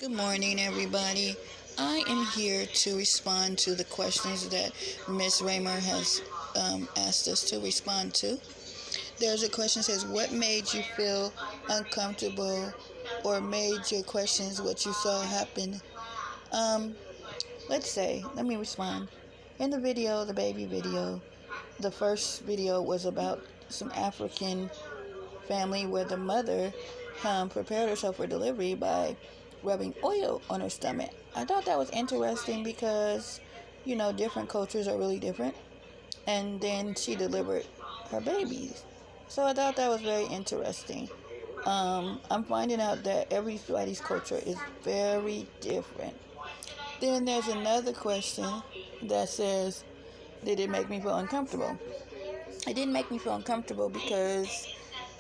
Good morning, everybody. I am here to respond to the questions that Miss Raymer has asked us to respond to. There's a question that says, "What made you feel uncomfortable, or made your questions what you saw happen?" Um, let me respond. In the video, the baby video, the first video was about some African family where the mother prepared herself for delivery by rubbing oil on her stomach. I thought that was interesting because, different cultures are really different. And then she delivered her babies. So I thought that was very interesting. I'm finding out that everybody's culture is very different. Then there's another question that says, did it make me feel uncomfortable? It didn't make me feel uncomfortable because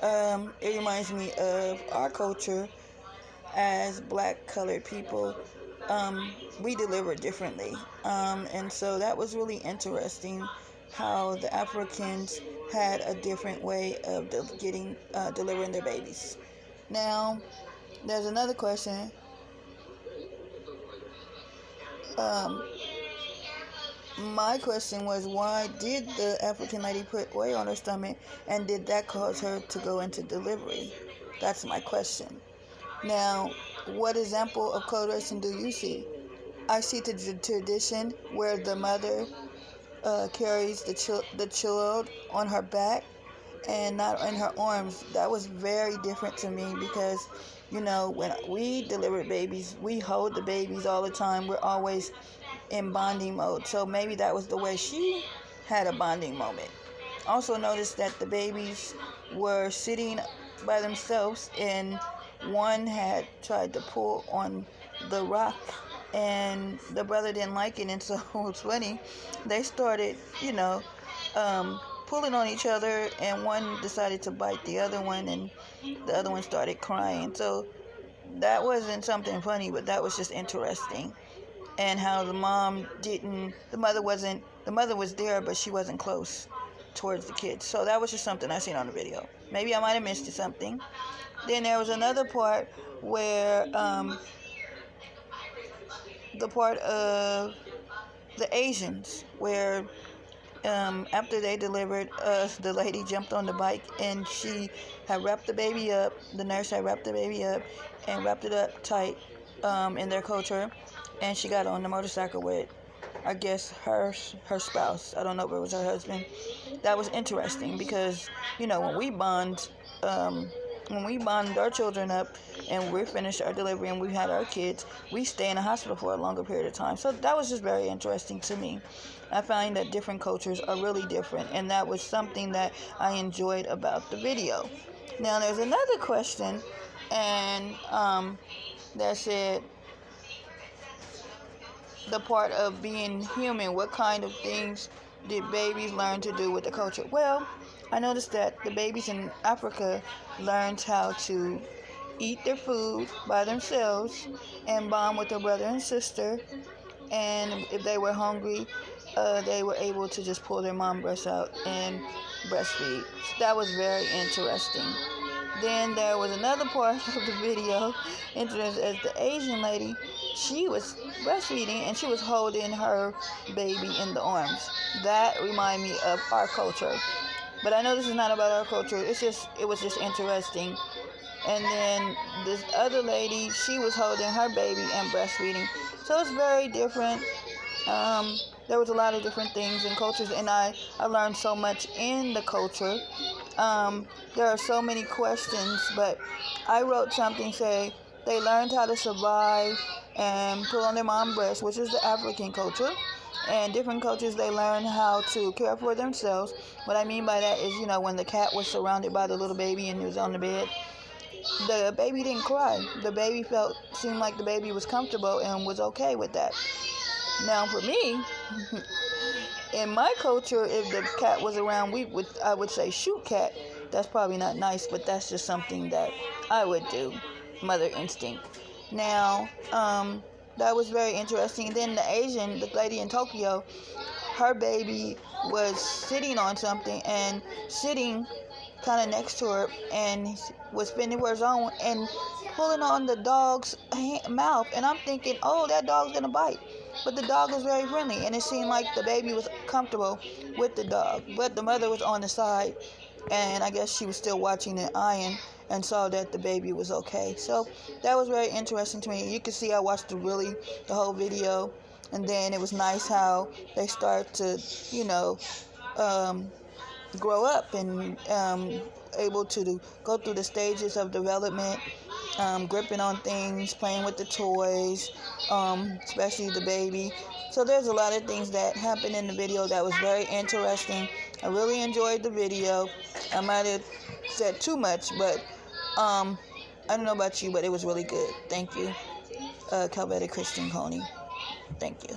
it reminds me of our culture as black colored people. We deliver differently. And so that was really interesting how the Africans had a different way of delivering their babies. Now, there's another question. My question was, why did the African lady put oil on her stomach, and did that cause her to go into delivery? That's my question. Now, what example of coloration do you see? I see the tradition where the mother carries the child on her back and not in her arms. That was very different to me because, when we deliver babies, we hold the babies all the time. We're always in bonding mode. So maybe that was the way she had a bonding moment. Also noticed that the babies were sitting by themselves, and one had tried to pull on the rock, and the brother didn't like it, and so it was funny. They started, pulling on each other, and one decided to bite the other one, and the other one started crying. So that wasn't something funny, but that was just interesting. And how the mother was there, but she wasn't close towards the kids. So that was just something I seen on the video. Maybe I might have missed something. Then there was another part where the part of the Asians, where after they delivered, the lady jumped on the bike, and she had wrapped the baby up. The nurse had wrapped the baby up and wrapped it up tight in their culture, and she got on the motorcycle with, I guess, her spouse. I don't know if it was her husband. That was interesting because, when we bond our children up and we're finished our delivery and we've had our kids, we stay in the hospital for a longer period of time. So that was just very interesting to me. I find that different cultures are really different, and that was something that I enjoyed about the video. Now there's another question, and that said, the part of being human, what kind of things did babies learn to do with the culture? Well, I noticed that the babies in Africa learned how to eat their food by themselves and bond with their brother and sister. And if they were hungry, they were able to just pull their mom breast out and breastfeed. So that was very interesting. Then there was another part of the video, interesting, as the Asian lady, she was breastfeeding and she was holding her baby in the arms. That reminded me of our culture. But I know this is not about our culture. It was just interesting. And then this other lady, she was holding her baby and breastfeeding. So it's very different. There was a lot of different things in cultures, and I learned so much in the culture. There are so many questions, but I wrote something say they learned how to survive and pull on their mom breast, which is the African culture. And different cultures, they learn how to care for themselves. What I mean by that is, when the cat was surrounded by the little baby and he was on the bed, the baby didn't cry. The baby seemed like the baby was comfortable and was okay with that. Now for me, in my culture, if the cat was around, I would say shoot cat. That's probably not nice, but that's just something that I would do. Mother instinct. Now, that was very interesting. And then the lady in Tokyo, her baby was sitting on something and sitting kind of next to her and was spinning her zone and pulling on the dog's mouth, and I'm thinking, oh, that dog's gonna bite. But the dog was very friendly, and it seemed like the baby was comfortable with the dog. But the mother was on the side, and I guess she was still watching the iron and saw that the baby was okay. So that was very interesting to me. You can see I watched the whole video, and then it was nice how they start to, grow up and able to go through the stages of development, gripping on things, playing with the toys, especially the baby. So there's a lot of things that happened in the video that was very interesting. I really enjoyed the video. I might have said too much, but I don't know about you, but it was really good. Thank you, Calvetta Christian Coney. Thank you.